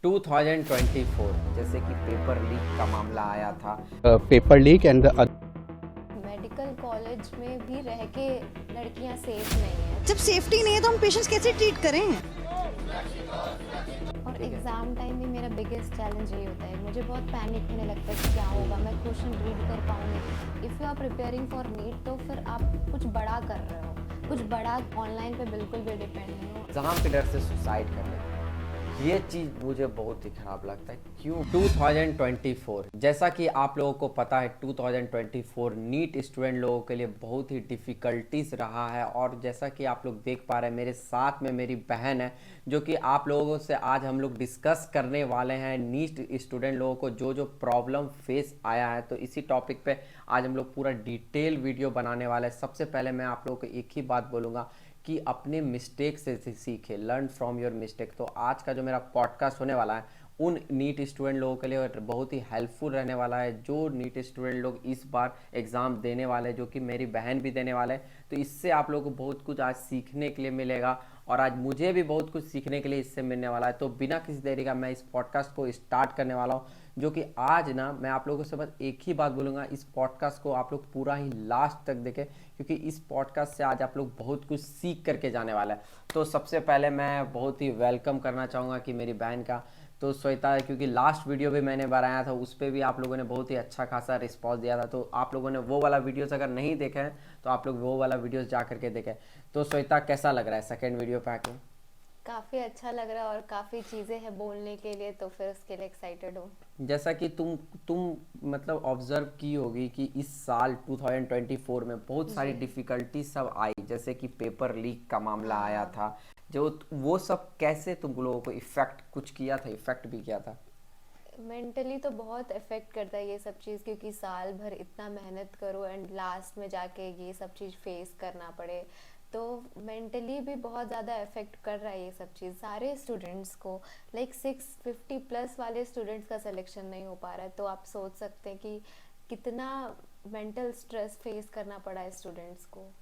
2024 जैसे कि paper leak का मामला आया था। Paper leak and medical college में भी रह के लड़कियां सेफ नहीं हैं जब सेफ्टी नहीं है तो हम पेशेंट्स कैसे ट्रीट करें? और ठीक है। एग्ज़ाम टाइम में मेरा बिगेस्ट चैलेंज ये होता है, मुझे बहुत पैनिक होने लगता है कि क्या होगा, मैं क्वेश्चन रीड कर पाऊंगी। If you are preparing for NEET तो फिर आप कुछ बड़ा कर रहे हो, कुछ बड़ा ऑनलाइन पे बिल्कुल भी डिपेंड नहीं हो। एग्जाम के डर से सुसाइड कर लेते हैं। ये चीज़ मुझे बहुत ही ख़राब लगता है। क्यों? 2024 जैसा कि आप लोगों को पता है 2024 नीट स्टूडेंट लोगों के लिए बहुत ही डिफ़िकल्टीज रहा है। और जैसा कि आप लोग देख पा रहे हैं, मेरे साथ में मेरी बहन है जो कि आप लोगों से आज हम लोग डिस्कस करने वाले हैं नीट स्टूडेंट लोगों को जो जो प्रॉब्लम फेस आया है। तो इसी टॉपिक पे आज हम लोग पूरा डिटेल वीडियो बनाने वाले हैं। सबसे पहले मैं आप लोगों को एक ही बात बोलूँगा कि अपने मिस्टेक से सीखे, लर्न फ्रॉम योर मिस्टेक। तो आज का जो मेरा पॉडकास्ट होने वाला है उन नीट स्टूडेंट लोगों के लिए बहुत ही हेल्पफुल रहने वाला है, जो नीट स्टूडेंट लोग इस बार एग्ज़ाम देने वाले हैं, जो कि मेरी बहन भी देने वाले हैं। तो इससे आप लोगों को बहुत कुछ आज सीखने के लिए मिलेगा और आज मुझे भी बहुत कुछ सीखने के लिए इससे मिलने वाला है। तो बिना किसी देरी का मैं इस पॉडकास्ट को स्टार्ट करने वाला हूँ, जो कि आज ना मैं आप लोगों से बस एक ही बात बोलूँगा, इस पॉडकास्ट को आप लोग पूरा ही लास्ट तक देखें, क्योंकि इस पॉडकास्ट से आज आप लोग बहुत कुछ सीख करके जाने वाला है। तो सबसे पहले मैं बहुत ही वेलकम करना चाहूँगा कि मेरी बहन का तो श्वेता है, क्योंकि लास्ट वीडियो भी मैंने बनाया था, उस पर भी आप लोगों ने बहुत ही अच्छा खासा रिस्पॉन्स दिया था। तो आप लोगों ने वो वाला वीडियोस अगर नहीं देखे हैं तो आप लोग वो वाला वीडियोस जा करके देखें। तो श्वेता, कैसा लग रहा है सेकंड वीडियो पे आके? काफ़ी अच्छा लग रहा है और काफ़ी चीज़ें हैं बोलने के लिए, तो फिर उसके लिए एक्साइटेड हूँ। जैसा कि तुम मतलब ऑब्जर्व की होगी कि इस साल 2024 में बहुत सारी जी। डिफिकल्टी सब आई, जैसे कि पेपर लीक का मामला आया हाँ। था। जो वो सब कैसे तुम लोगों को इफेक्ट कुछ किया था, इफेक्ट भी किया था? मेंटली तो बहुत अफेक्ट करता है ये सब चीज़, क्योंकि साल भर इतना मेहनत करो एंड लास्ट में जाके ये सब चीज़ फेस करना पड़े, तो मेंटली भी बहुत ज़्यादा अफेक्ट कर रहा है ये सब चीज़ सारे स्टूडेंट्स को। लाइक 650 प्लस वाले स्टूडेंट्स का सिलेक्शन नहीं हो पा रहा है, तो आप सोच सकते हैं कि कितना मेंटल स्ट्रेस फेस करना पड़ा है स्टूडेंट्स को।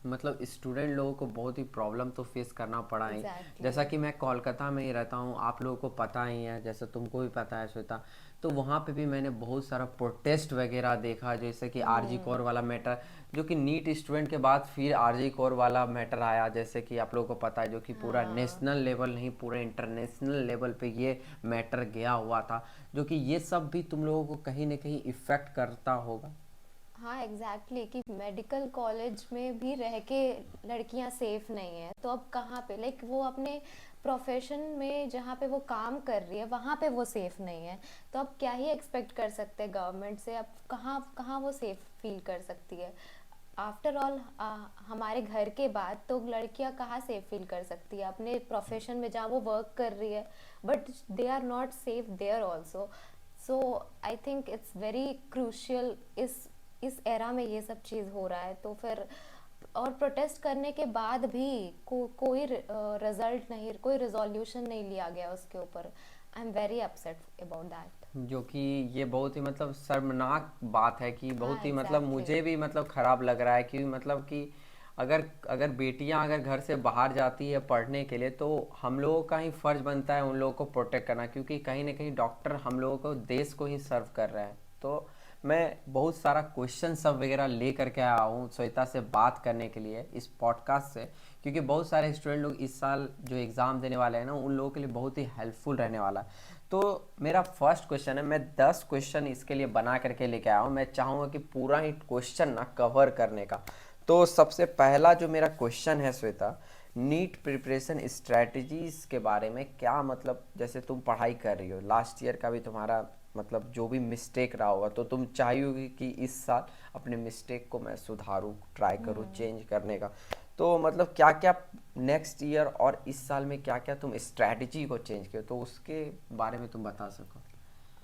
मतलब स्टूडेंट लोगों को बहुत ही प्रॉब्लम तो फेस करना पड़ा ही। एग्जैक्टली। जैसा कि मैं कोलकाता में ही रहता हूँ, आप लोगों को पता ही है, जैसे तुमको भी पता है श्वेता। तो वहाँ पे भी मैंने बहुत सारा प्रोटेस्ट वगैरह देखा, जैसे कि आरजी कौर वाला मैटर, जो कि नीट स्टूडेंट के बाद फिर आरजी कौर वाला मैटर आया, जैसे कि आप लोगों को पता है, जो कि पूरा हाँ। नेशनल लेवल नहीं पूरे इंटरनेशनल लेवल पे ये मैटर गया हुआ था। जो कि ये सब भी तुम लोगों को कहीं ना कहीं इफ़ेक्ट करता होगा। हाँ एग्जैक्टली कि मेडिकल कॉलेज में भी रह के लड़कियां सेफ नहीं है, तो अब कहाँ पे, लाइक वो अपने प्रोफेशन में जहाँ पे वो काम कर रही है वहाँ पे वो सेफ नहीं है, तो अब क्या ही एक्सपेक्ट कर सकते हैं गवर्नमेंट से। अब कहाँ कहाँ वो सेफ फील कर सकती है? आफ्टर ऑल हमारे घर के बाद तो लड़कियां कहाँ सेफ फील कर सकती है अपने प्रोफेशन में जहाँ वो वर्क कर रही है, but they are not safe there also. So I think it's very crucial इस एरा में ये सब चीज़ हो रहा है, तो फिर और प्रोटेस्ट करने के बाद भी कोई रिजल्ट नहीं, कोई रिजोल्यूशन नहीं लिया गया उसके ऊपर। I am very upset about that. जो कि ये बहुत ही मतलब शर्मनाक बात है कि हाँ बहुत ही मतलब एग्जैक्टली। मुझे भी मतलब ख़राब लग रहा है कि मतलब कि अगर अगर बेटियां अगर घर से बाहर जाती है पढ़ने के लिए, तो हम लोगों का ही फ़र्ज़ बनता है उन लोगों को प्रोटेक्ट करना, क्योंकि कहीं ना कहीं डॉक्टर हम लोगों को देश को ही सर्व कर रहा है। तो मैं बहुत सारा क्वेश्चन सब वगैरह ले करके आया हूँ श्वेता से बात करने के लिए इस पॉडकास्ट से, क्योंकि बहुत सारे स्टूडेंट लोग इस साल जो एग्ज़ाम देने वाले हैं ना, उन लोगों के लिए बहुत ही हेल्पफुल रहने वाला है। तो मेरा फर्स्ट क्वेश्चन है, मैं 10 क्वेश्चन इसके लिए बना करके लेके आया हूँ। मैं चाहूँगा कि पूरा ही क्वेश्चन ना कवर करने का। तो सबसे पहला जो मेरा क्वेश्चन है श्वेता, नीट प्रिपरेशन स्ट्रेटजीज के बारे में क्या मतलब, जैसे तुम पढ़ाई कर रही हो, लास्ट ईयर का भी तुम्हारा मतलब जो भी मिस्टेक रहा होगा, तो तुम चाहिए कि इस साल अपने मिस्टेक को मैं सुधारूँ, ट्राई करूँ चेंज करने का। तो मतलब क्या क्या नेक्स्ट ईयर और इस साल में क्या क्या तुम स्ट्रैटेजी को चेंज किए, तो उसके बारे में तुम बता सको।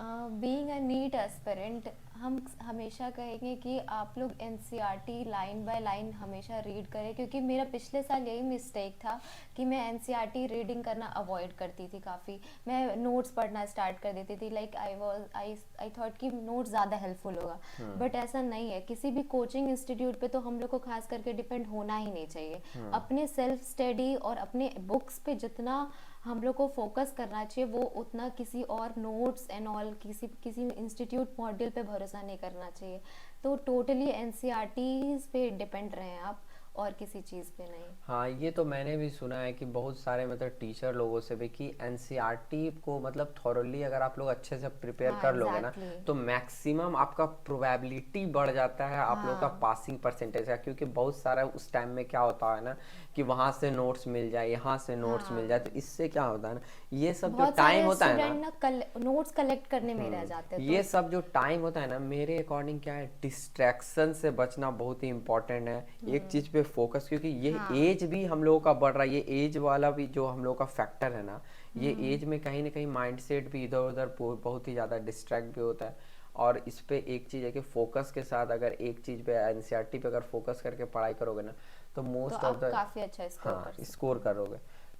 बीइंग अ नीट एस्पिरेंट, हम हमेशा कहेंगे कि आप लोग एनसीईआरटी लाइन बाय लाइन हमेशा रीड करें, क्योंकि मेरा पिछले साल यही मिस्टेक था कि मैं एनसीईआरटी रीडिंग करना अवॉइड करती थी काफ़ी। मैं नोट्स पढ़ना स्टार्ट कर देती थी, लाइक आई थॉट कि नोट्स ज़्यादा हेल्पफुल होगा, बट ऐसा नहीं है। किसी भी कोचिंग इंस्टीट्यूट पे तो हम लोग को खास करके डिपेंड होना ही नहीं चाहिए। अपने सेल्फ स्टडी और अपने बुक्स पे जितना हम लोग को फोकस करना चाहिए, वो उतना किसी और नोट्स एंड ऑल किसी इंस्टीट्यूट मॉड्यूल पे भरोसा नहीं करना चाहिए। तो टोटली एनसीईआरटीज पे डिपेंड रहें आप, और किसी चीज़ पे नहीं। हाँ, ये तो मैंने भी सुना है कि बहुत सारे मतलब टीचर लोगों से भी कि एनसीईआरटी को मतलब थॉरोली अगर आप लोग अच्छे से प्रिपेयर हाँ कर लोगे ना एग्जैक्टली। तो मैक्सिमम आपका प्रोबेबिलिटी बढ़ जाता है आप लोग का हाँ पासिंग परसेंटेज का, क्योंकि बहुत सारा उस टाइम में क्या होता है ना कि वहाँ से नोट्स मिल जाए, यहाँ से नोट्स मिल जाए, हाँ, तो इससे क्या होता है ना, ये सब जो बहुत टाइम सारे होता है ना, स्टूडेंट ना नोट्स कलेक्ट करने में ही रह जाते हैं, ये तो सब जो टाइम होता है ना, मेरे अकॉर्डिंग क्या है, डिस्ट्रैक्शन से बचना बहुत ही इंपॉर्टेंट है। एक चीज पे फोकस, क्योंकि ये हाँ एज भी हम लोगों का बढ़ रहा है, ये एज वाला भी जो हम लोग का फैक्टर है ना, ये एज में कहीं ना कहीं माइंडसेट भी इधर उधर बहुत ही ज़्यादा डिस्ट्रैक्ट भी होता है। और इस पे एक चीज़ है कि फोकस के साथ अगर एक चीज़ पे एनसीईआरटी पे अगर फोकस करके पढ़ाई करोगे ना तो तो मोस्ट ऑफ आप द काफी अच्छा स्कोर हाँ कर सकते स्कोर हैं। करोगे।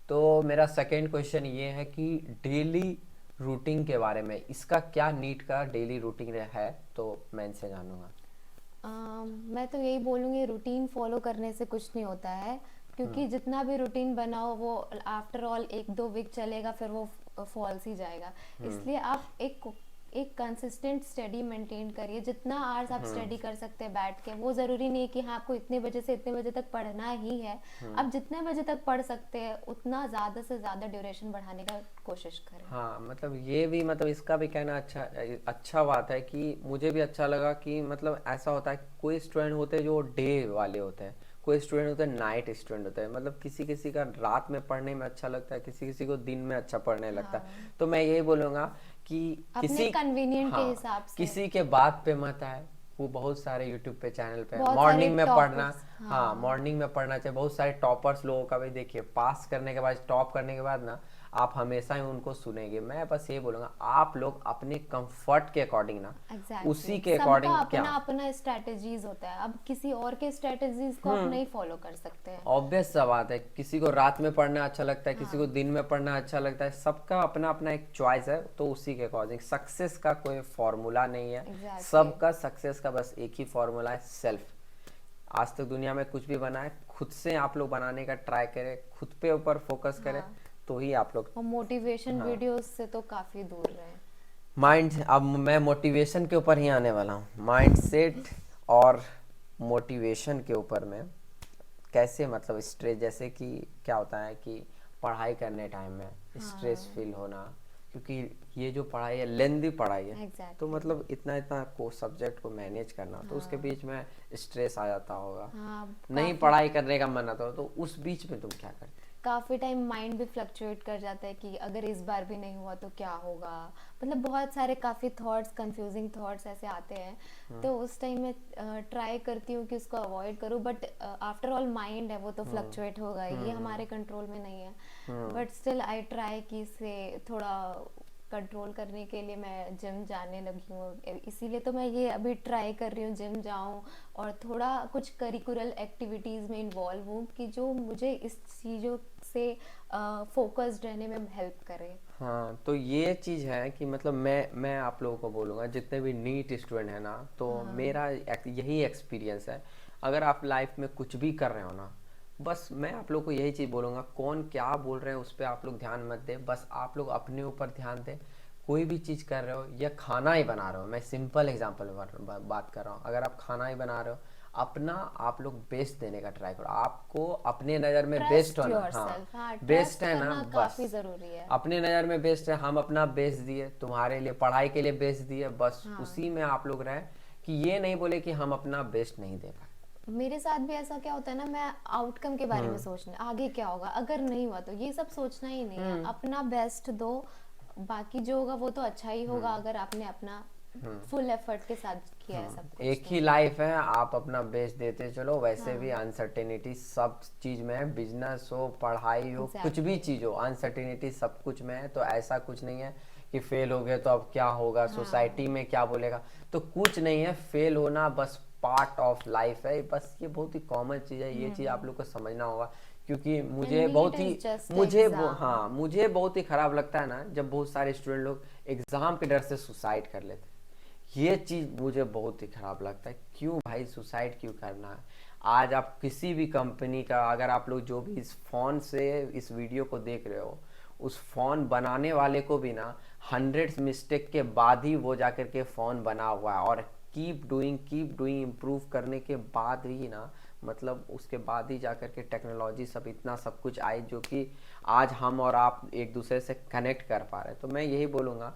तो मेरा सेकंड क्वेश्चन ये है कि डेली रूटीन के बारे में, इसका क्या नीट का डेली रूटीन है, तो मैं इनसे जानूंगा। मैं तो यही बोलूँगी, रूटीन फॉलो करने से कुछ नहीं होता है, क्योंकि जितना भी रूटीन बनाओ वो आफ्टर ऑल 1-2 वीक चलेगा, फिर वो फॉल्स ही जाएगा। इसलिए आप एक कंसिस्टेंट स्टडी मेंटेन करिए, जितना आवर्स आप स्टडी कर सकते हैं बैठ के। वो ज़रूरी नहीं है कि हाँ आपको इतने बजे से इतने बजे तक पढ़ना ही है। आप जितने बजे तक पढ़ सकते हैं उतना ज़्यादा से ज़्यादा ड्यूरेशन बढ़ाने का कोशिश करें। हाँ, मतलब ये भी मतलब इसका भी कहना अच्छा अच्छा बात है कि मुझे भी अच्छा लगा कि मतलब ऐसा होता है, कोई स्टूडेंट होते हैं जो डे वाले होते हैं, कोई स्टूडेंट होते हैं नाइट स्टूडेंट होते हैं, मतलब किसी किसी का रात में पढ़ने में अच्छा लगता है, किसी किसी को दिन में अच्छा पढ़ने लगता है। हाँ, तो मैं यही बोलूँगा कि अपने किसी कन्वीनियंट के हाँ हिसाब से। किसी के बात पे मत आए। वो बहुत सारे यूट्यूब पे चैनल पे बहुत सारे मॉर्निंग में पढ़ना, टॉपर्स, हाँ हाँ मॉर्निंग में पढ़ना चाहिए। बहुत सारे टॉपर्स लोगों का भी देखिए, पास करने के बाद टॉप करने के बाद ना आप हमेशा ही उनको सुनेंगे। मैं बस ये बोलूँगा आप लोग अपने कंफर्ट के अकॉर्डिंग ना, उसी एग्जैक्टली, के सबका अकॉर्डिंग क्या, अपना अपना स्ट्रेटजीज होता है। अब किसी और के स्ट्रेटजीज को आप नहीं फॉलो कर सकते हैं। ऑब्वियस सा बात है, किसी को रात में पढ़ना अच्छा लगता है, किसी को हाँ दिन में पढ़ना अच्छा लगता है, सबका अपना अपना एक चॉइस है। तो उसी के अकॉर्डिंग सक्सेस का कोई फॉर्मूला नहीं है, एग्जैक्टली। सबका सक्सेस का बस एक ही फॉर्मूला है, सेल्फ। आज तक दुनिया में कुछ भी बना है, खुद से आप लोग बनाने का ट्राई करें, खुद पे ऊपर फोकस करें, हाँ, तो ही आप लोग। और मोटिवेशन हाँ, वीडियोस से तो काफी दूर रहे। माइंड, अब मैं मोटिवेशन के ऊपर ही आने वाला हूँ, माइंडसेट और मोटिवेशन के ऊपर में कैसे मतलब स्ट्रेस, जैसे कि क्या होता है कि पढ़ाई करने टाइम में स्ट्रेस हाँ फील होना, क्योंकि ये जो पढ़ाई है लेंदी पढ़ाई है, तो एग्जैक्टली। मतलब इतना इतना को सब्जेक्ट को मैनेज करना, तो उसके हाँ बीच में स्ट्रेस आ जाता होगा, हाँ, नहीं काफी पढ़ाई करने का मन आता हो, तो उस बीच में तुम क्या करते काफ़ी टाइम माइंड भी फ्लक्चुएट कर जाता है कि अगर इस बार भी नहीं हुआ तो क्या होगा। मतलब बहुत सारे काफ़ी थॉट्स, कंफ्यूजिंग थॉट्स ऐसे आते हैं। तो उस टाइम में ट्राई करती हूँ कि उसको अवॉइड करूँ, बट आफ्टर ऑल माइंड है वो तो फ्लक्चुएट होगा ही, ये हमारे कंट्रोल में नहीं है। बट स्टिल आई ट्राई कि इसे थोड़ा कंट्रोल करने के लिए मैं जिम जाने लगी हूँ। इसीलिए तो मैं ये अभी ट्राई कर रही हूँ जिम जाऊँ और थोड़ा कुछ करिकुलर एक्टिविटीज़ में इन्वॉल्व हूँ कि जो मुझे इस चीज़ों से फोकस्ड रहने में हेल्प करे। हाँ, तो ये चीज़ है कि मतलब मैं आप लोगों को बोलूँगा जितने भी नीट स्टूडेंट है ना, तो हाँ मेरा यही एक्सपीरियंस है। अगर आप लाइफ में कुछ भी कर रहे हो ना, बस मैं आप लोग को यही चीज़ बोलूँगा, कौन क्या बोल रहे हैं उस पर आप लोग ध्यान मत दें, बस आप लोग अपने ऊपर ध्यान दें। कोई भी चीज़ कर रहे हो या खाना ही बना रहे हो, मैं सिंपल एग्जांपल बात कर रहा हूँ, अगर आप खाना ही बना रहे हो, अपना आप लोग बेस्ट देने का ट्राई करो, आपको अपने नज़र में बेस्ट ट्रस्ट होना, योरसेल्फ, हाँ हाँ बेस्ट ट्रस्ट है ना, करना बस काफ़ी ज़रूरी है। अपने नज़र में बेस्ट है, हम अपना बेस्ट दिए तुम्हारे लिए, पढ़ाई के लिए बेस्ट दिए, बस हाँ उसी में आप लोग रहें, कि ये नहीं बोले कि हम अपना बेस्ट नहीं दे पाए। मेरे साथ भी ऐसा क्या होता है ना, मैं आउटकम के बारे में सोचना, आगे क्या होगा, अगर नहीं हुआ तो ये सब सोचना ही नहीं है। अपना बेस्ट दो, बाकी जो होगा वो तो अच्छा ही होगा, अगर आपने अपना फुल एफर्ट के साथ किया है सब कुछ एक तो। ही लाइफ है, आप अपना बेस्ट देते चलो। वैसे भी हाँ अनसर्टेनिटी सब चीज में है, बिजनेस हो, पढ़ाई हो, कुछ भी एग्जैक्टली। चीज हो, अनसर्टेनिटी सब कुछ में है। तो ऐसा कुछ नहीं है कि फेल हो गए तो अब क्या होगा, सोसाइटी हाँ में क्या बोलेगा, तो कुछ नहीं है। फेल होना बस पार्ट ऑफ लाइफ है, बस ये बहुत ही कॉमन चीज है, ये चीज आप लोग को समझना होगा। क्योंकि एंड मुझे नीट बहुत ही इज जस्ट एग्जाम। हाँ मुझे बहुत ही खराब लगता है ना जब बहुत सारे स्टूडेंट लोग एग्जाम के डर से सुसाइड कर लेते हैं। ये चीज़ मुझे बहुत ही खराब लगता है। क्यों भाई सुसाइड क्यों करना है? आज आप किसी भी कंपनी का, अगर आप लोग जो भी इस फोन से इस वीडियो को देख रहे हो, उस फ़ोन बनाने वाले को भी ना 100 मिस्टेक के बाद ही वो जा कर के फ़ोन बना हुआ है, और कीप डूइंग इम्प्रूव करने के बाद ही ना, मतलब उसके बाद ही जा कर के टेक्नोलॉजी सब इतना सब कुछ आई जो कि आज हम और आप एक दूसरे से कनेक्ट कर पा रहे हैं। तो मैं यही बोलूँगा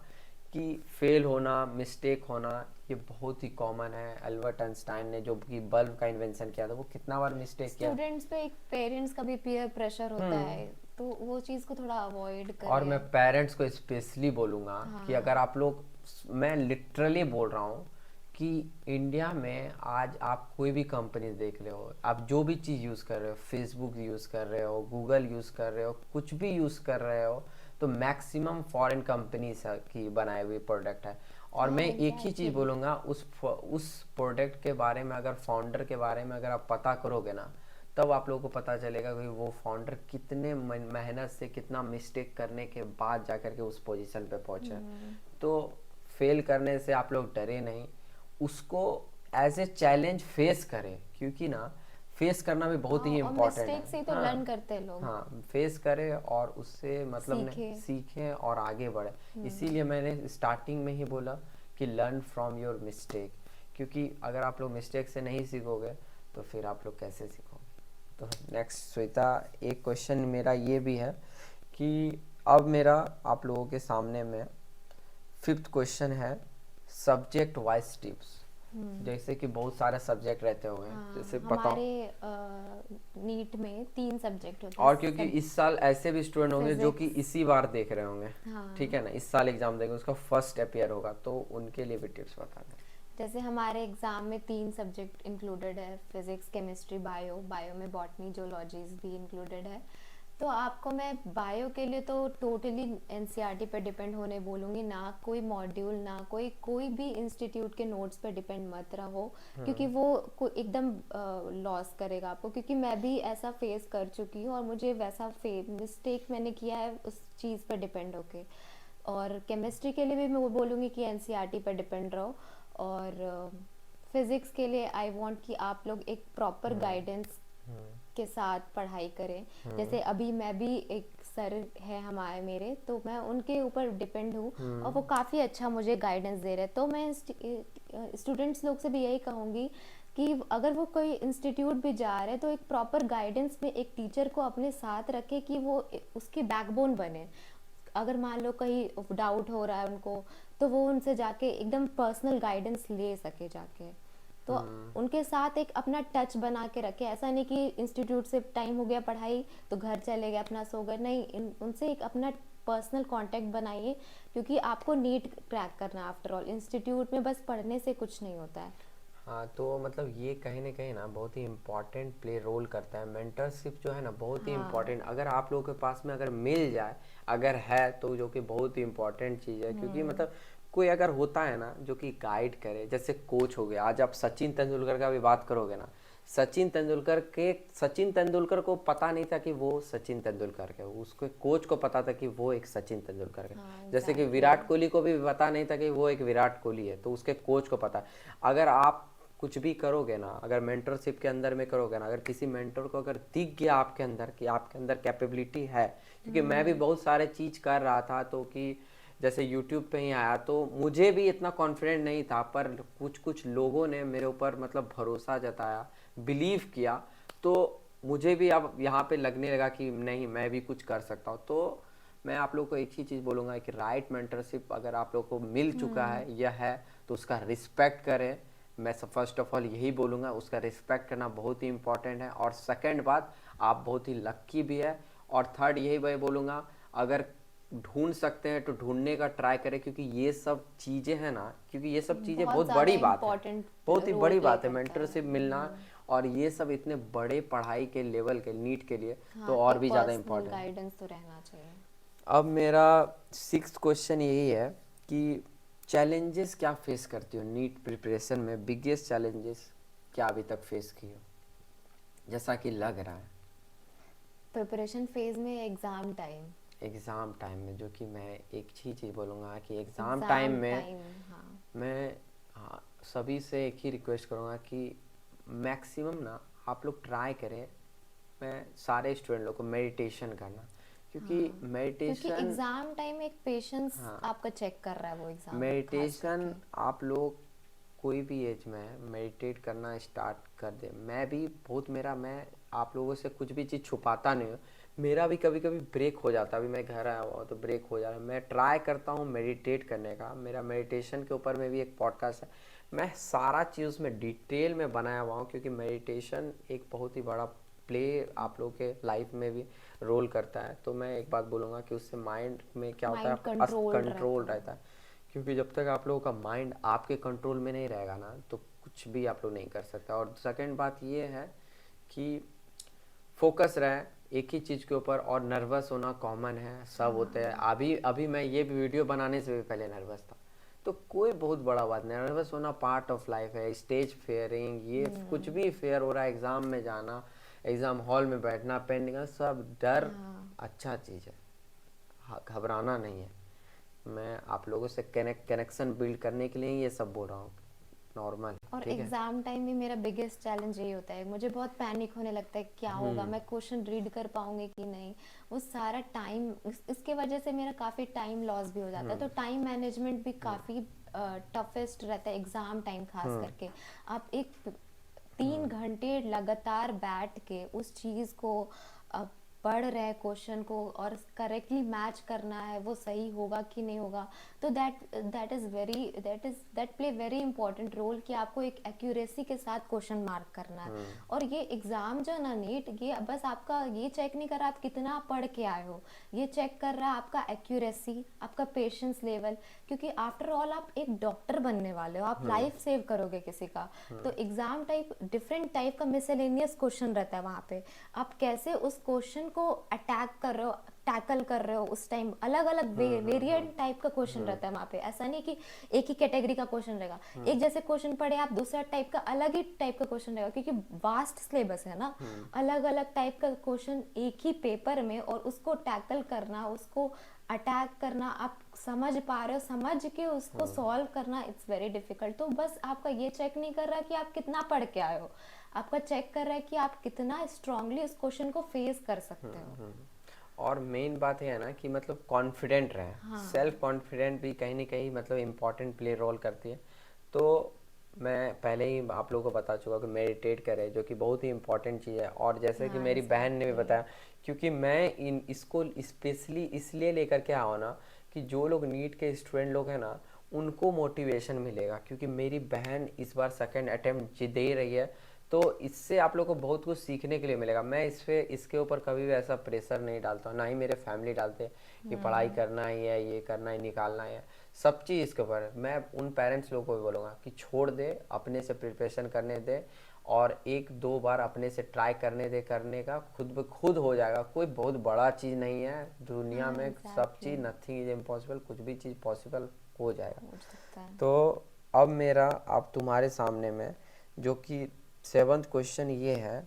कि फेल होना, मिस्टेक होना ये बहुत ही कॉमन है। अल्बर्ट आइंस्टाइन ने जो कि बल्ब का इन्वेंशन किया था, वो कितना बार मिस्टेक किया। स्टूडेंट्स पे एक पेरेंट्स का भी पीयर प्रेशर होता है, तो वो चीज़ को थोड़ा अवॉइड करें। और मैं पेरेंट्स को स्पेशली बोलूँगा कि अगर आप लोग, मैं लिटरली बोल रहा हूँ कि इंडिया में आज आप कोई भी कंपनी देख रहे हो, आप जो भी चीज़ यूज़ कर रहे हो, फेसबुक यूज़ कर रहे हो, गूगल यूज़ कर रहे हो, कुछ भी यूज़ कर रहे हो, तो मैक्सिमम फॉरेन कंपनीज की बनाई हुई प्रोडक्ट है। और मैं एक ही चीज़ बोलूँगा, उस प्रोडक्ट के बारे में, अगर फाउंडर के बारे में अगर आप पता करोगे ना, तब आप लोगों को पता चलेगा कि वो फाउंडर कितने मेहनत से, कितना मिस्टेक करने के बाद जाकर के उस पोजीशन पे पहुंचे। तो फेल करने से आप लोग डरे नहीं, उसको एज ए चैलेंज फेस करें, क्योंकि ना फेस करना भी बहुत ही इम्पोर्टेंट है। मिस्टेक से ही तो लर्न करते हैं लोग। हाँ, फेस करें और उससे मतलब सीखें और आगे बढ़े। इसीलिए मैंने स्टार्टिंग में ही बोला कि लर्न फ्रॉम योर मिस्टेक, क्योंकि अगर आप लोग मिस्टेक से नहीं सीखोगे तो फिर आप लोग कैसे सीखोगे। तो नेक्स्ट श्वेता, एक क्वेश्चन मेरा ये भी है कि अब मेरा आप लोगों के सामने में 5th क्वेश्चन है, सब्जेक्ट वाइज टिप्स। जैसे कि बहुत सारे सब्जेक्ट रहते होंगे, जैसे पता हमारे नीट में 3 सब्जेक्ट होते हैं। और क्योंकि इस साल ऐसे भी स्टूडेंट होंगे जो कि इसी बार देख रहे होंगे, ठीक है ना, इस साल एग्जाम देंगे, उसका फर्स्ट अपियर होगा, तो उनके लिए भी टिप्स बता दें। जैसे हमारे एग्जाम में 3 सब्जेक्ट इंक्लूडेड है, फिजिक्स, केमिस्ट्री, बायो में बॉटनी, जूलॉजीज भी इंक्लूडेड है। तो आपको मैं बायो के लिए तो टोटली एनसीईआरटी पे डिपेंड होने बोलूँगी, ना कोई मॉड्यूल, ना कोई भी इंस्टीट्यूट के नोट्स पे डिपेंड मत रहो, क्योंकि वो एकदम लॉस करेगा आपको। क्योंकि मैं भी ऐसा फेस कर चुकी हूँ और मुझे वैसा मिस्टेक मैंने किया है उस चीज़ पे डिपेंड होके। और केमिस्ट्री के लिए भी मैं वो बोलूँगी कि एनसीईआरटी पे डिपेंड रहो। और फिज़िक्स के लिए आई वांट कि आप लोग एक प्रॉपर गाइडेंस के साथ पढ़ाई करें। जैसे अभी मैं भी, एक सर है हमारे मेरे, तो मैं उनके ऊपर डिपेंड हूँ और वो काफ़ी अच्छा मुझे गाइडेंस दे रहे हैं। तो मैं स्टूडेंट्स लोग से भी यही कहूँगी कि अगर वो कोई इंस्टीट्यूट भी जा रहे हैं तो एक प्रॉपर गाइडेंस में एक टीचर को अपने साथ रखे कि वो उसकी बैकबोन बने। अगर मान लो कहीं डाउट हो रहा है उनको, तो वो उनसे जाके एकदम पर्सनल गाइडेंस ले सके जाके। तो उनके साथ एक अपना टच बना के रखे। ऐसा नहीं कि इंस्टीट्यूट से टाइम हो गया पढ़ाई तो घर चले गए अपना सो गए, नहीं, उनसे एक अपना पर्सनल कांटेक्ट बनाइए, क्योंकि आपको नीट क्रैक करना, आफ्टर ऑल इंस्टीट्यूट में बस पढ़ने से कुछ नहीं होता है। हाँ, तो मतलब ये कहीं ना कहीं ना बहुत ही इम्पोर्टेंट प्ले रोल करता है। मेंटरशिप जो है ना बहुत ही इम्पोर्टेंट, अगर आप लोगों के पास में अगर मिल जाए, अगर है तो, जो कि बहुत ही इम्पोर्टेंट चीज़ है। क्योंकि मतलब कोई अगर होता है ना जो कि गाइड करे, जैसे कोच हो गया। आज आप सचिन तेंदुलकर का भी बात करोगे ना, सचिन तेंदुलकर को पता नहीं था कि वो सचिन तेंदुलकर है, उसको कोच को पता था कि वो एक सचिन तेंदुलकर है। जैसे कि विराट कोहली को भी पता नहीं था कि वो एक विराट कोहली है, तो उसके कोच को पता। अगर आप कुछ भी करोगे ना, अगर मेंटरशिप के अंदर में करोगे ना, अगर किसी मेंटर को अगर दिख गया आपके अंदर कि आपके अंदर कैपेबिलिटी है, क्योंकि मैं भी बहुत सारे चीज़ कर रहा था, तो कि जैसे यूट्यूब पे ही आया, तो मुझे भी इतना कॉन्फिडेंट नहीं था, पर कुछ लोगों ने मेरे ऊपर मतलब भरोसा जताया, बिलीव किया, तो मुझे भी अब यहाँ पे लगने लगा कि नहीं, मैं भी कुछ कर सकता हूँ। तो मैं आप लोग को एक ही चीज़ बोलूँगा कि राइट मेंटरशिप अगर आप लोग को मिल चुका है या है, तो उसका रिस्पेक्ट करें। मैं फर्स्ट ऑफ ऑल यही बोलूँगा, उसका रिस्पेक्ट करना बहुत ही इंपॉर्टेंट है। और सेकंड बात, आप बहुत ही लक्की भी है। और थर्ड यही मैं बोलूँगा, अगर ढूंढ सकते हैं तो ढूंढने का ट्राई करें, क्योंकि ये सब चीज़ें हैं ना, क्योंकि ये सब चीज़ें बहुत बड़ी बात है, बहुत ही बड़ी बात है मेंटरशिप मिलना। और ये सब इतने बड़े पढ़ाई के लेवल के नीट के लिए तो और भी ज़्यादा इम्पोर्टेंट गाइडेंस तो रहना चाहिए। अब मेरा 6th क्वेश्चन यही है कि चैलेंजेस क्या फेस करती हो नीट प्रिपरेशन में, बिगेस्ट चैलेंजेस क्या अभी तक फेस की हो, जैसा कि लग रहा है प्रिपरेशन फेज में एग्जाम टाइम में, जो कि मैं एक ही चीज़ बोलूँगा कि एग्ज़ाम टाइम में मैं सभी से एक ही रिक्वेस्ट करूँगा कि मैक्सिमम ना आप लोग ट्राई करें, मैं सारे स्टूडेंट लोग को मेडिटेशन करना, क्योंकि क्योंकि मेडिटेशन एग्जाम टाइम एक पेशेंस हाँ आपका चेक कर रहा है वो एग्जाम खास मेडिटेशन करके। आप लोग कोई भी एज में मेडिटेट करना स्टार्ट कर दे। मैं भी बहुत मेरा मैं आप लोगों से कुछ भी चीज़ छुपाता नहीं हूँ। मेरा भी कभी कभी ब्रेक हो जाता है। अभी मैं घर आया हुआ हूँ तो ब्रेक हो जा रहा है। मैं ट्राई करता हूँ मेडिटेट करने का। मेरा मेडिटेशन के ऊपर में भी एक पॉडकास्ट है। मैं सारा चीज़ उसमें डिटेल में बनाया हुआ हूँ क्योंकि मेडिटेशन एक बहुत ही बड़ा प्ले आप लोगों के लाइफ में भी रोल करता है। तो मैं एक बात बोलूँगा कि उससे माइंड में क्या होता है, माइंड आपका कंट्रोल्ड कंट्रोल रहता है। रहता है। क्योंकि जब तक आप लोगों का माइंड आपके कंट्रोल में नहीं रहेगा ना तो कुछ भी आप लोग नहीं कर सकते। और सेकंड बात ये है कि फोकस रहे एक ही चीज़ के ऊपर। और नर्वस होना कॉमन है, सब होते हैं। हाँ अभी अभी मैं ये वीडियो बनाने से भी पहले नर्वस था। तो कोई बहुत बड़ा बात नहीं, नर्वस होना पार्ट ऑफ लाइफ है। स्टेज फेयरिंग ये कुछ भी फेयर हो रहा है, एग्ज़ाम में जाना, एग्ज़ाम हॉल में बैठना, पेन निकालना, सब डर हाँ। अच्छा चीज़ है। हाँ, घबराना नहीं है। मैं आप लोगों से कनेक्शन बिल्ड करने के लिए ही ये सब बोल रहा हूँ। नॉर्मल है, और ठीक है। एग्जाम टाइम में मेरा बिगेस्ट चैलेंज यही होता है, मुझे बहुत पैनिक होने लगता है क्या होगा, मैं क्वेश्चन रीड कर पाऊंगी कि नहीं। वो सारा टाइम इसके वजह से मेरा काफ़ी टाइम लॉस भी हो जाता है। तो टाइम मैनेजमेंट भी काफ़ी टफेस्ट रहता है एग्ज़ाम टाइम खास करके। आप एक 3 घंटे लगातार बैठ के उस चीज़ को अ, पढ़ रहे क्वेश्चन को और करेक्टली मैच करना है, वो सही होगा कि नहीं होगा। तो that play very important role कि आपको एक एक्यूरेसी के साथ क्वेश्चन मार्क करना है। और ये एग्जाम जो ना नीट, ये बस आपका ये चेक नहीं कर रहा आप कितना पढ़ के आए हो, ये चेक कर रहा है आपका एक्यूरेसी, आपका पेशेंस लेवल। क्योंकि आफ्टर ऑल आप एक डॉक्टर बनने वाले हो, आप लाइफ सेव करोगे किसी का। तो एग्जाम टाइप डिफरेंट टाइप का मिसलेनियस क्वेश्चन रहता है वहाँ पे। आप कैसे उस क्वेश्चन को अटैक कर रहे हो, टैकल कर रहे हो उस टाइम, अलग अलग वेरिएंट टाइप का क्वेश्चन रहता है वहाँ पे। ऐसा नहीं कि एक ही कैटेगरी का क्वेश्चन रहेगा, एक जैसे क्वेश्चन पढ़े आप दूसरा टाइप का अलग ही टाइप का क्वेश्चन रहेगा, क्योंकि वास्ट सिलेबस है ना। अलग अलग टाइप का क्वेश्चन एक ही पेपर में, और उसको टैकल करना, उसको अटैक करना, आप समझ पा रहे हो, समझ के उसको सॉल्व करना, इट्स वेरी डिफिकल्ट। तो बस आपका ये चेक नहीं कर रहा कि आप कितना पढ़ के आए हो, आपका चेक कर रहा है कि आप कितना स्ट्रांगली इस क्वेश्चन को फेस कर सकते हो। और मेन बात ये है ना कि मतलब कॉन्फिडेंट रहें। हाँ। सेल्फ कॉन्फिडेंट भी कहीं ना कहीं मतलब इम्पोर्टेंट प्ले रोल करती है। तो मैं पहले ही आप लोगों को बता चुका कि मेडिटेट करें, जो कि बहुत ही इम्पोर्टेंट चीज़ है। और जैसे कि हाँ मेरी बहन ने भी एग्जैक्टली। बताया, क्योंकि मैं इन इसको स्पेशली इसलिए लेकर के आया हूँ ना कि जो लोग नीट के स्टूडेंट लोग हैं ना उनको मोटिवेशन मिलेगा। क्योंकि मेरी बहन इस बार सेकंड अटेम्प्ट दे रही है, तो इससे आप लोग को बहुत कुछ सीखने के लिए मिलेगा। मैं इसके ऊपर कभी भी ऐसा प्रेशर नहीं डालता हूँ, ना ही मेरे फैमिली डालते कि पढ़ाई करना ही है, ये करना है, निकालना है। सब चीज़ इसके ऊपर मैं उन पेरेंट्स लोगों को भी बोलूँगा कि छोड़ दे, अपने से प्रिपरेशन करने दे, और एक दो बार अपने से ट्राई करने दे। करने का खुद ब खुद हो जाएगा। कोई बहुत बड़ा चीज़ नहीं है दुनिया हाँ में, सब exactly. Cheese nothing is impossible, कुछ भी चीज़ पॉसिबल हो जाएगा। हो सकता है। तो अब मेरा अब तुम्हारे सामने में जो कि सेवन्थ क्वेश्चन ये है,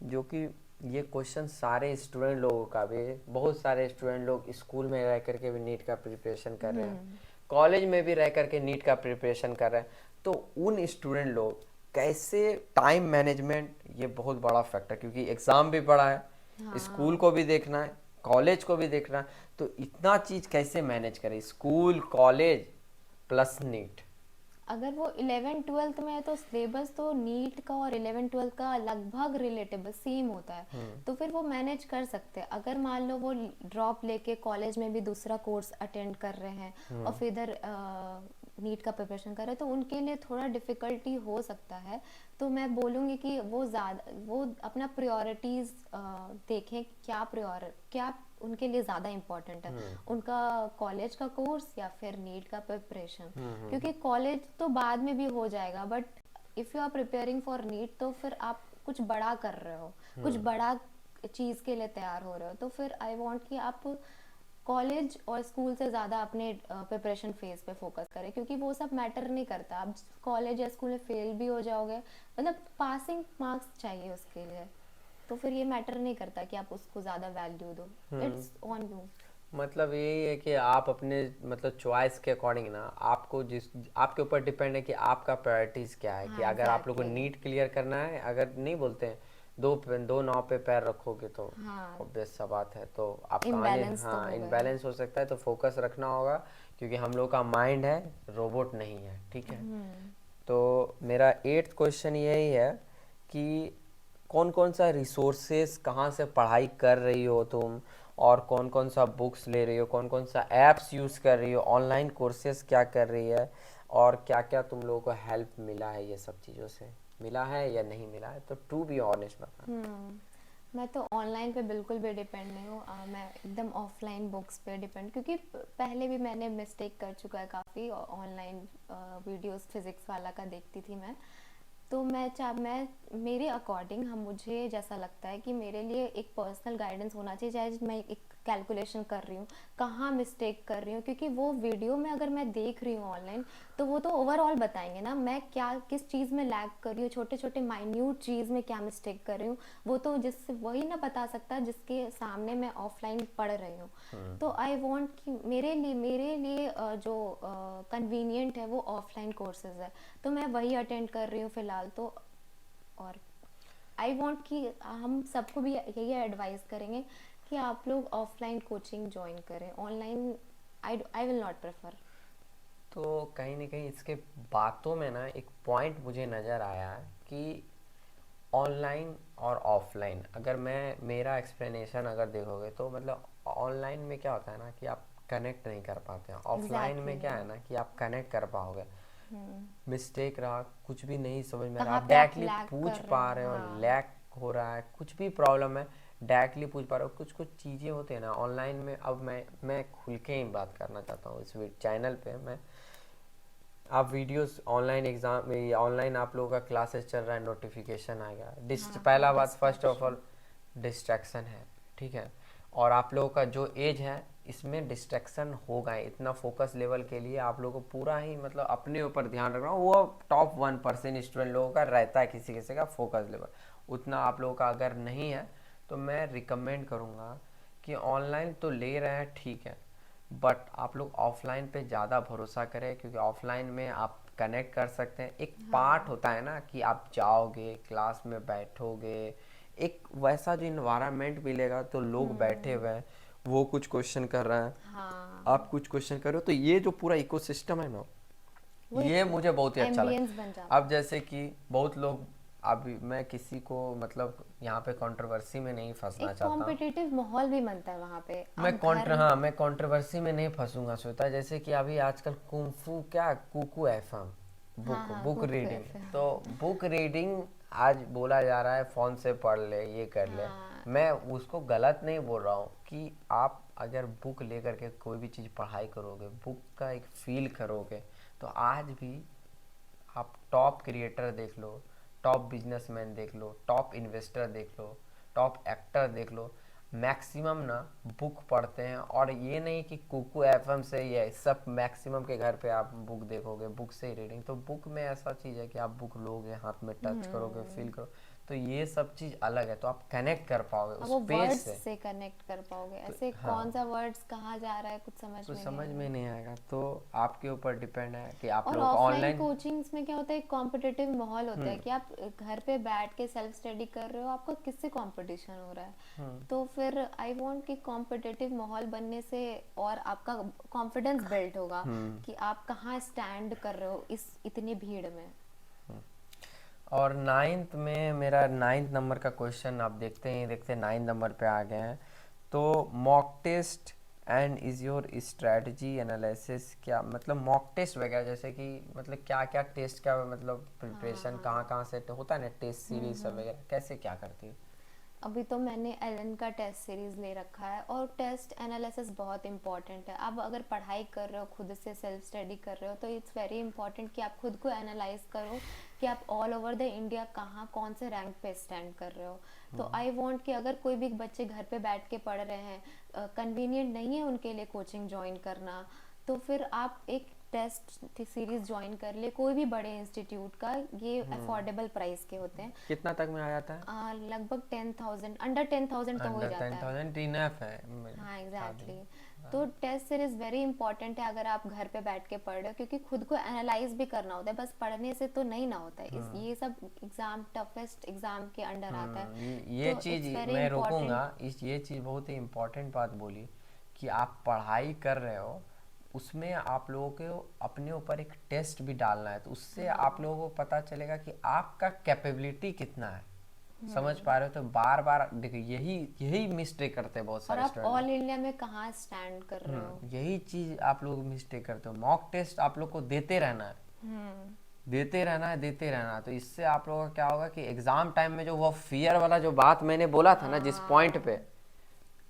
जो कि ये क्वेश्चन सारे स्टूडेंट लोगों का भी, बहुत सारे स्टूडेंट लोग स्कूल में रह करके भी नीट का प्रिपरेशन कर रहे हैं, कॉलेज में भी रह करके नीट का प्रिपरेशन कर रहे हैं। तो उन स्टूडेंट लोग कैसे टाइम मैनेजमेंट, ये बहुत बड़ा फैक्टर, क्योंकि एग्ज़ाम भी बड़ा है, स्कूल हाँ। को भी देखना है, कॉलेज को भी देखना है। तो इतना चीज़ कैसे मैनेज करें, स्कूल, कॉलेज प्लस नीट। अगर वो 11th 12th में है तो सिलेबस तो नीट का और 11th 12th का लगभग रिलेटेबल सेम होता है, तो फिर वो मैनेज कर सकते हैं। अगर मान लो वो ड्रॉप लेके कॉलेज में भी दूसरा कोर्स अटेंड कर रहे हैं और फिर इधर नीट का प्रिपरेशन कर रहे हैं, तो उनके लिए थोड़ा डिफ़िकल्टी हो सकता है। तो मैं बोलूँगी कि वो अपना प्रायोरिटीज़ देखें, क्या उनके लिए ज़्यादा इम्पोर्टेंट है, उनका कॉलेज का कोर्स या फिर नीट का प्रिपरेशन। क्योंकि कॉलेज तो बाद में भी हो जाएगा, but if you are preparing for NEET तो फिर आप कुछ बड़ा कर रहे हो, कुछ बड़ा चीज़ के लिए तैयार हो रहे हो। तो फिर आई वांट कि आप कॉलेज और स्कूल से ज़्यादा अपने प्रिपरेशन फेज पे फोकस करें, क्योंकि वो सब मैटर नहीं करता। आप कॉलेज या स्कूल में फेल भी हो जाओगे, मतलब पासिंग मार्क्स चाहिए उसके लिए, तो फिर ये मैटर नहीं करता कि आप उसको ज़्यादा वैल्यू दो। It's on you. मतलब यही है कि आप अपने मतलब चॉइस के अकॉर्डिंग ना, आपको जिस आपके ऊपर डिपेंड है कि आपका प्रायोरिटीज़ क्या है। कि हाँ अगर आप लोग को एग्जैक्टली। नीट क्लियर करना है, अगर नहीं बोलते हैं दो नाव पे पैर रखोगे तो हाँ। ऑब्वियस सा बात है, तो आप Imbalance तो हाँ होगा। इनबैलेंस हो सकता है, तो फोकस रखना होगा, क्योंकि हम लोग का माइंड है, रोबोट नहीं है, ठीक है। तो मेरा 8th क्वेश्चन यही है कि कौन कौन सा रिसोर्सेस कहाँ से पढ़ाई कर रही हो तुम, और कौन कौन सा बुक्स ले रही हो, कौन कौन सा ऐप्स यूज़ कर रही हो, ऑनलाइन कोर्सेज क्या कर रही है, और क्या क्या तुम लोगों को हेल्प मिला है, ये सब चीज़ों से मिला है या नहीं मिला है, तो टू बी ऑनेस्ट बता। मैं तो ऑनलाइन पे बिल्कुल भी डिपेंड नहीं हूँ। मैं एकदम ऑफलाइन बुक्स पे डिपेंड, क्योंकि पहले भी मैंने मिस्टेक कर चुका है काफ़ी। ऑनलाइन वीडियोस फिजिक्स वाला का देखती थी मैं। तो मैं मेरे अकॉर्डिंग हम मुझे जैसा लगता है कि मेरे लिए एक पर्सनल गाइडेंस होना चाहिए, चाहे मैं एक कैलकुलेशन कर रही हूँ, कहाँ मिस्टेक कर रही हूँ, क्योंकि वो वीडियो में अगर मैं देख रही हूँ ऑनलाइन, तो वो तो ओवरऑल बताएंगे ना मैं क्या किस चीज़ में लैग कर रही हूँ, छोटे छोटे माइन्यूट चीज़ में क्या मिस्टेक कर रही हूँ। वो तो जिससे वही ना बता सकता जिसके सामने मैं ऑफलाइन पढ़ रही हूँ। तो आई वांट कि मेरे लिए जो कन्वीनियंट है वो ऑफलाइन कोर्सेज है, तो मैं वही अटेंड कर रही हूँ फिलहाल तो। और आई वांट कि हम सबको भी यही एडवाइस करेंगे कि आप लोग ऑफलाइन कोचिंग ज्वाइन करें, online I will not prefer. तो कहीं ना कहीं इसके बातों में ना एक पॉइंट मुझे नज़र आया कि ऑनलाइन और ऑफलाइन, अगर मैं मेरा एक्सप्लेनेशन अगर देखोगे तो मतलब ऑनलाइन में क्या होता है ना कि आप कनेक्ट नहीं कर पाते हैं, ऑफलाइन में क्या है ना कि आप कनेक्ट कर पाओगे। मिस्टेक रहा, कुछ भी नहीं समझ में आ रहा, कहाँ आप पे आप डायरेक्टली लैग पूछ कर रहे पा हो। रहे हो, हाँ। लैग हो रहा है, कुछ भी प्रॉब्लम है डायरेक्टली पूछ पा रहे हो। कुछ कुछ चीज़ें होती है ना ऑनलाइन में। अब मैं खुल के ही बात करना चाहता हूँ इस चैनल पे। मैं आप वीडियोस ऑनलाइन एग्जाम ऑनलाइन आप लोगों का क्लासेस चल रहा है, नोटिफिकेशन आएगा, हाँ, पहला बात first of distraction. All distraction है, ठीक है। और आप लोगों का जो एज है इसमें डिस्ट्रैक्शन होगा ही। इतना फोकस लेवल के लिए आप लोगों को पूरा ही मतलब अपने ऊपर ध्यान रखना, वो टॉप 1% स्टूडेंट लोगों का रहता है किसी किसी का फोकस लेवल, उतना आप लोगों का अगर नहीं है तो मैं रिकमेंड करूँगा कि ऑनलाइन तो ले रहे हैं ठीक है, बट आप लोग ऑफलाइन पे ज़्यादा भरोसा करें, क्योंकि ऑफलाइन में आप कनेक्ट कर सकते हैं। एक पार्ट होता है ना कि आप जाओगे क्लास में बैठोगे, एक वैसा जो इन्वायरमेंट मिलेगा, तो लोग बैठे हुए हैं, वो कुछ क्वेश्चन कर रहे हैं, हाँ, आप कुछ क्वेश्चन कर रहे हो, तो ये जो पूरा इकोसिस्टम है ना, वो ये एक मुझे बहुत ही अच्छा एम्बियंस लगा। बन जाता अब जैसे कि बहुत लोग, अभी मैं किसी को मतलब यहाँ पे कंट्रोवर्सी में नहीं है। फंसना एक चाहता हूँ। कॉम्पिटिटिव माहौल भी बनता है वहाँ पे। आप घर मैं कंट्रोवर्सी में नहीं फंसूंगा श्वेता। जैसे कि अभी आजकल कुंफू क्या कुकू एफएम, हाँ हाँ, बुक कुक रीडिंग, एफ। तो बुक रीडिंग आज बोला जा रहा है फ़ोन से पढ़ ले, ये कर ले। हाँ, मैं उसको गलत नहीं बोल रहा हूँ कि आप अगर बुक लेकर के कोई भी चीज़ पढ़ाई करोगे, बुक का एक फील करोगे, तो आज भी आप टॉप क्रिएटर देख लो, टॉप बिजनेसमैन देख लो, टॉप इन्वेस्टर देख लो, टॉप एक्टर देख लो, मैक्सिमम ना बुक पढ़ते हैं। और ये नहीं कि कुकू एफएम से ये सब, मैक्सिमम के घर पे आप बुक देखोगे, बुक से ही रीडिंग। तो बुक में ऐसा चीज़ है कि आप बुक लोगे, हाथ में टच करोगे, फील करो, तो ये सब चीज़ अलग है, तो आप कनेक्ट कर पाओगे अब उस वो पेज वर्ड्स से। से कनेक्ट कर पाओगे, तो ऐसे हाँ, कौन सा वर्ड्स कहाँ जा रहा है कुछ समझ कुछ में नहीं समझ में आएगा। नहीं आएगा, तो आपके ऊपर डिपेंड है कि आप और लोग ऑफलाइन ऑनलाइन। कोचिंग्स में क्या होता है, एक कॉम्पिटिटिव माहौल होता है कि आप घर पे बैठ के सेल्फ स्टडी कर रहे हो, आपका किससे कंपटीशन हो रहा है। तो फिर आई वांट कि कॉम्पिटिटिव माहौल बनने से और आपका कॉन्फिडेंस बिल्ड होगा कि आप कहाँ स्टैंड कर रहे हो इस इतनी भीड़ में। और 9th में मेरा 9th नंबर का क्वेश्चन आप देखते ही देखते 9th नंबर पे आ गए हैं। तो mock test and is your strategy analysis, क्या मतलब मॉक टेस्ट वगैरह, जैसे कि मतलब क्या क्या टेस्ट का मतलब प्रिपरेशन कहाँ कहाँ से होता है ना, टेस्ट सीरीज सब वगैरह, कैसे क्या करती है। अभी तो मैंने एलन का टेस्ट सीरीज ले रखा है, और टेस्ट एनालिसिस बहुत इंपॉर्टेंट है। आप अगर पढ़ाई कर रहे हो, खुद से सेल्फ स्टडी कर रहे हो, तो इट्स वेरी इंपॉर्टेंट कि आप खुद को एनालाइज करो कि आप ऑल ओवर द इंडिया कहाँ कौन से रैंक पे स्टैंड कर रहे हो। तो आई वांट कि अगर कोई भी बच्चे घर पे बैठ के पढ़ रहे हैं, कन्वीनियंट नहीं है उनके लिए कोचिंग ज्वाइन करना, तो फिर आप एक टेस्ट सीरीज ज्वाइन कर ले कोई भी बड़े इंस्टीट्यूट का। ये अफोर्डेबल प्राइस के होते हैं। कितना तक में आ जाता है। लगभग 10,000, अंडर 10,000 तो हो ही अंडर जाता है। 10,000 इनफ है हाँ, शादी। एग्जैक्टली। तो टेस्ट सीरीज वेरी इंपॉर्टेंट है अगर आप घर पे बैठ के पढ़ रहे हो, क्योंकि खुद को एनालाइज भी करना होता है, बस पढ़ने से तो नहीं ना होता है। ये सब एग्जाम टफेस्ट एग्जाम के अंडर आता है। ये तो चीज it's very मैं important। रोकूंगा, ये चीज बहुत ही इम्पोर्टेंट बात बोली कि आप पढ़ाई कर रहे हो, उसमें आप लोगों को अपने ऊपर एक टेस्ट भी डालना है, तो उससे आप लोगों को पता चलेगा कि आपका कैपेबिलिटी कितना है। समझ पा रहे हो? तो बार बार देखिए, यही मिस्टेक करते हैं बहुत और सारे आप स्टूडेंट। ऑल इंडिया में कहाँ स्टैंड कर रहे हो। यही चीज आप लोग मिस्टेक करते हो। मॉक टेस्ट आप लोग को देते रहना है, देते रहना है, देते रहना है। तो इससे आप लोगों का क्या होगा कि एग्जाम टाइम में जो वो फियर वाला जो बात मैंने बोला था ना जिस पॉइंट पे,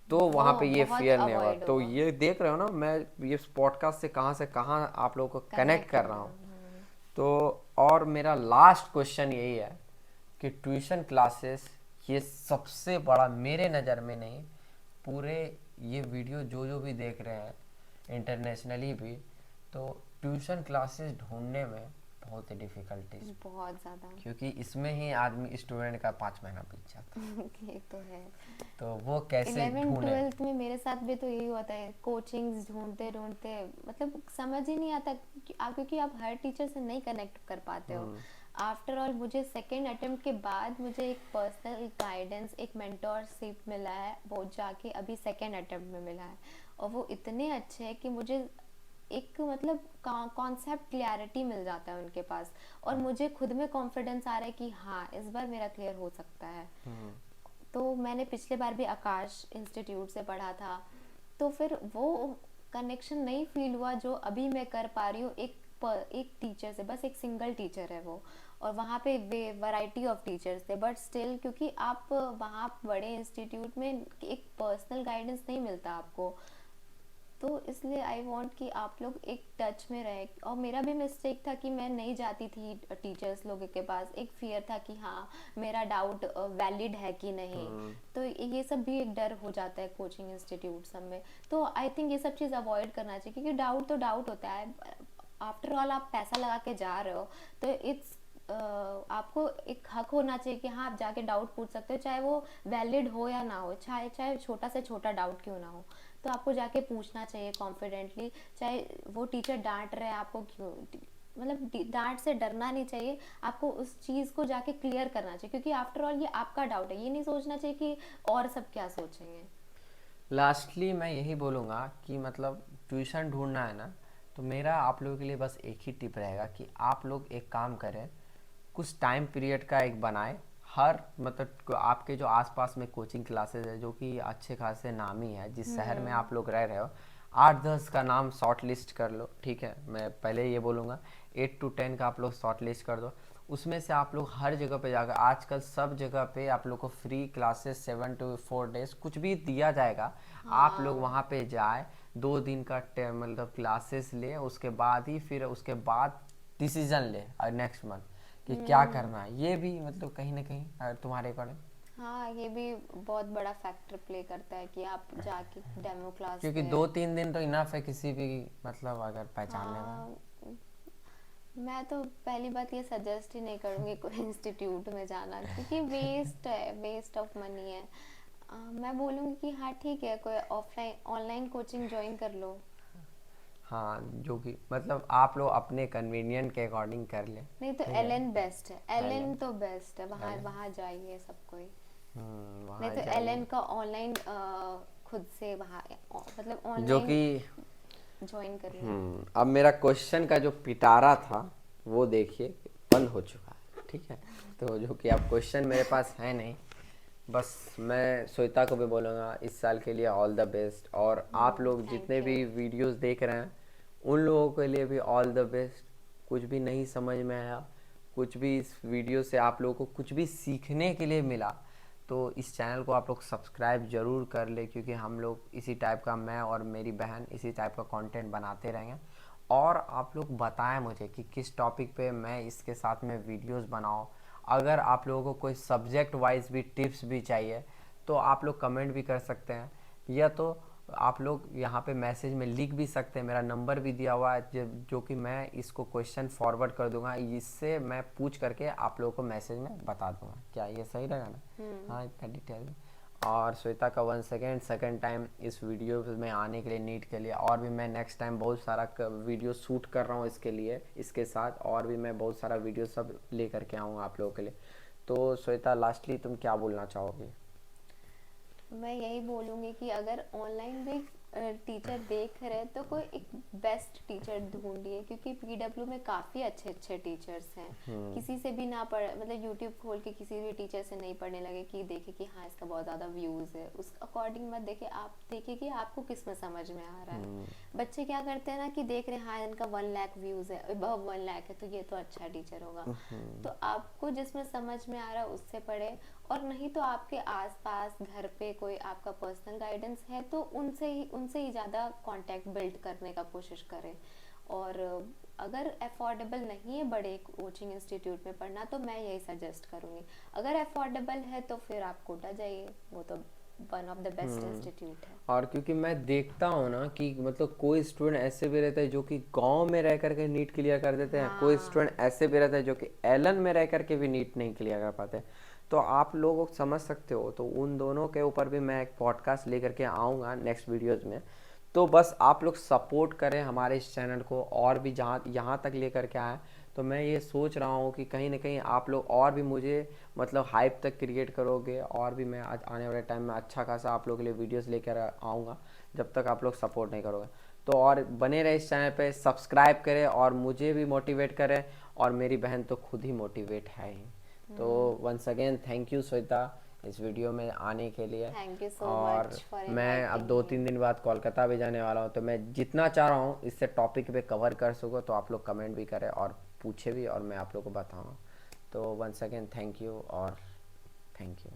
तो वहां पे ये बहुत फियर नहीं होगा। avoid तो होगा। ये देख रहे हो ना, मैं ये पॉडकास्ट से कहाँ आप लोगों को कनेक्ट कर रहा हूँ। तो और मेरा लास्ट क्वेश्चन यही है कि ट्यूशन क्लासेस ये सबसे बड़ा, मेरे नज़र में नहीं, पूरे ये वीडियो जो भी देख रहे हैं इंटरनेशनली भी, तो ट्यूशन क्लासेस ढूंढने में बहुत ही डिफिकल्टीज, बहुत ज्यादा। क्योंकि इसमें ही आदमी स्टूडेंट का 5 महीना बीत जाता है। ये तो है। तो वो कैसे 11th ढूंढे? 12th में मेरे साथ भी तो यही होता है, कोचिंग्स ढूंढते ढूंढते मतलब समझ ही नहीं आता कि आप, क्योंकि आप हर टीचर से नहीं कनेक्ट कर पाते हो। आफ्टर ऑल मुझे सेकेंड अटेम्प्ट के बाद मुझे एक पर्सनल गाइडेंस, एक मेंटोरशिप मिला है, वो जाके अभी सेकेंड अटेम्प्ट में मिला है। और वो इतने अच्छे हैं कि मुझे एक मतलब कॉन्सेप्ट क्लैरिटी मिल जाता है उनके पास, और मुझे खुद में कॉन्फिडेंस आ रहा है कि हाँ इस बार मेरा क्लियर हो सकता है। तो मैंने पिछले बार भी आकाश इंस्टीट्यूट से पढ़ा था, तो फिर वो कनेक्शन नहीं फील हुआ जो अभी मैं कर पा रही हूँ एक टीचर से। बस एक सिंगल टीचर है वो, और वहाँ पे वैरायटी ऑफ टीचर्स थे, बट स्टिल क्योंकि आप वहाँ बड़े इंस्टीट्यूट में एक पर्सनल गाइडेंस नहीं मिलता आपको, तो इसलिए आई वांट कि आप लोग एक टच में रहे। और मेरा भी मिस्टेक था कि मैं नहीं जाती थी टीचर्स लोगों के पास, एक फियर था कि हाँ मेरा डाउट वैलिड है कि नहीं। तो ये सब भी एक डर हो जाता है कोचिंग इंस्टीट्यूट सब में। तो आई थिंक ये सब चीज़ अवॉइड करना चाहिए, क्योंकि डाउट तो डाउट होता है। आफ्टर ऑल आप पैसा लगा के जा रहे हो, तो इट्स आपको एक हक होना चाहिए कि हाँ आप जाके डाउट पूछ सकते हो, चाहे वो वैलिड हो या ना हो, चाहे छोटा से छोटा डाउट क्यों ना हो। तो आपको जाके पूछना चाहिए कॉन्फिडेंटली, चाहे वो टीचर डांट रहे हैं आपको क्यों, मतलब डांट से डरना नहीं चाहिए, आपको उस चीज़ को जाके क्लियर करना चाहिए, क्योंकि आफ्टर ऑल ये आपका डाउट है। ये नहीं सोचना चाहिए कि और सब क्या सोचेंगे। लास्टली मैं यही बोलूँगा कि मतलब ट्यूशन ढूंढना है ना, तो मेरा आप लोगों के लिए बस एक ही टिप रहेगा कि आप लोग एक काम करें, कुछ टाइम पीरियड का एक बनाए। हर मतलब आपके जो आसपास में कोचिंग क्लासेस है जो कि अच्छे खासे नामी है, जिस शहर में आप लोग रह रहे हो, 8-10 का नाम शॉर्ट लिस्ट कर लो, ठीक है। मैं पहले ये बोलूँगा 8 to 10 का आप लोग शॉर्ट लिस्ट कर दो। उसमें से आप लोग हर जगह पे जाकर, आजकल सब जगह पे आप लोग को फ्री क्लासेस 7 to 4 डेज कुछ भी दिया जाएगा। आप लोग वहाँ पे जाए, 2 दिन का मतलब क्लासेस ले, उसके बाद ही फिर उसके बाद डिसीजन ले नेक्स्ट मंथ कि क्या करना है। ये भी मतलब कहीं ना कहीं अगर तुम्हारे अकॉर्डिंग, हाँ ये भी बहुत बड़ा फैक्टर प्ले करता है कि आप जाके डेमो क्लास क्योंकि में। 2-3 दिन तो इनफ है किसी भी मतलब अगर पहचानने में। हाँ, मैं तो पहली बात ये सजेस्ट ही नहीं करूँगी कोई इंस्टीट्यूट में जाना, क्योंकि वेस्ट है, वेस्ट ऑफ मनी है। मैं बोलूँगी कि हाँ ठीक है, कोई ऑफलाइन ऑनलाइन कोचिंग ज्वाइन कर लो। हाँ, जो कि मतलब आप लोग अपने कन्वीनियंट के अकॉर्डिंग कर ले। नहीं तो ठीक है। एलएन बेस्ट है, एलएन LN तो बेस्ट है, वहाँ LN वहाँ जाइए सब कोई। वहाँ नहीं तो जाइए। एलएन का ऑनलाइन खुद से वहाँ मतलब जो ऑनलाइन कि ज्वाइन कर लो। अब मेरा क्वेश्चन का जो पिटारा था वो देखिए बंद हो चुका है, ठीक है। तो जो कि अब क्वेश्चन मेरे पास है नहीं, बस मैं श्वेता को भी बोलूँगा इस साल के लिए ऑल द बेस्ट। और आप लोग thank जितने you। भी वीडियोस देख रहे हैं उन लोगों के लिए भी ऑल द बेस्ट। कुछ भी नहीं समझ में आया, कुछ भी इस वीडियो से आप लोगों को कुछ भी सीखने के लिए मिला, तो इस चैनल को आप लोग सब्सक्राइब ज़रूर कर ले, क्योंकि हम लोग इसी टाइप का, मैं और मेरी बहन इसी टाइप का कंटेंट बनाते रहेंगे। और आप लोग बताएं मुझे कि किस टॉपिक पे मैं इसके साथ में वीडियोस बनाऊं। अगर आप लोगों को कोई सब्जेक्ट वाइज भी टिप्स भी चाहिए तो आप लोग कमेंट भी कर सकते हैं, या तो आप लोग यहाँ पे मैसेज में लिख भी सकते हैं। मेरा नंबर भी दिया हुआ है जो कि मैं इसको क्वेश्चन फॉरवर्ड कर दूंगा, इससे मैं पूछ करके आप लोगों को मैसेज में बता दूंगा। क्या ये सही रहेगा ना? हाँ, इतना डिटेल में। और श्वेता का सेकंड टाइम इस वीडियो में आने के लिए नीट के लिए। और भी मैं नेक्स्ट टाइम बहुत सारा वीडियो शूट कर रहा हूँ इसके लिए, इसके साथ और भी मैं बहुत सारा वीडियो सब ले करके आऊँगा आप लोगों के लिए। तो श्वेता लास्टली तुम क्या बोलना चाहोगी? मैं यही बोलूँगी कि अगर ऑनलाइन भी टीचर देख रहे हैं तो कोई एक बेस्ट टीचर ढूंढिए, क्योंकि पीडब्ल्यू में काफ़ी अच्छे अच्छे टीचर्स हैं। किसी से भी ना पढ़ मतलब यूट्यूब खोल के किसी भी टीचर से नहीं पढ़ने लगे कि देखे कि हाँ इसका बहुत ज़्यादा व्यूज़ है, उस अकॉर्डिंग मत देखे, आप देखिए कि आपको किस में समझ में आ रहा है। बच्चे क्या करते हैं ना कि देख रहे हैं हाँ इनका 1 लाख व्यूज़ है, अबव 1 लाख है तो ये तो अच्छा टीचर होगा। तो आपको जिसमें समझ में आ रहा है उससे पढ़े, और नहीं तो आपके आसपास घर पे कोई आपका पर्सनल गाइडेंस है तो उनसे ही ज़्यादा कांटेक्ट बिल्ड करने का कोशिश करें। और अगर अफोर्डेबल नहीं है बड़े कोचिंग इंस्टीट्यूट में पढ़ना तो मैं यही सजेस्ट करूँगी, अगर अफोर्डेबल है तो फिर आप कोटा जाइए, वो तो one of the best institute है। और क्योंकि मैं देखता हूँ ना कि मतलब कोई स्टूडेंट ऐसे भी रहता है जो कि गांव में रह करके नीट क्लियर कर देते हैं, कोई स्टूडेंट ऐसे भी रहता है जो कि एलन में रह करके भी नीट नहीं क्लियर कर पाते। तो आप लोग समझ सकते हो, तो उन दोनों के ऊपर भी मैं एक पॉडकास्ट लेकर के आऊँगा नेक्स्ट वीडियोज़ में। तो बस आप लोग सपोर्ट करें हमारे इस चैनल को, और भी जहाँ यहाँ तक लेकर के आए। तो मैं ये सोच रहा हूँ कि कहीं ना कहीं आप लोग और भी मुझे मतलब हाइप तक क्रिएट करोगे, और भी मैं आज आने वाले टाइम में अच्छा खासा आप लोगों के लिए वीडियोस लेकर आऊँगा, जब तक आप लोग सपोर्ट नहीं करोगे। तो और बने रहे इस चैनल पे, सब्सक्राइब करें और मुझे भी मोटिवेट करें, और मेरी बहन तो खुद ही मोटिवेट है ही। तो once again thank you Shweta इस वीडियो में आने के लिए। थैंक यू सो और मच फॉर मैं अब 2-3 दिन बाद कोलकाता भी जाने वाला हूँ, तो मैं जितना चाह रहा हूँ इससे टॉपिक पे कवर कर सकूँ, तो आप लोग कमेंट भी करें और पूछे भी, और मैं आप लोग को बताऊँगा। तो वंस अगेन थैंक यू और थैंक यू।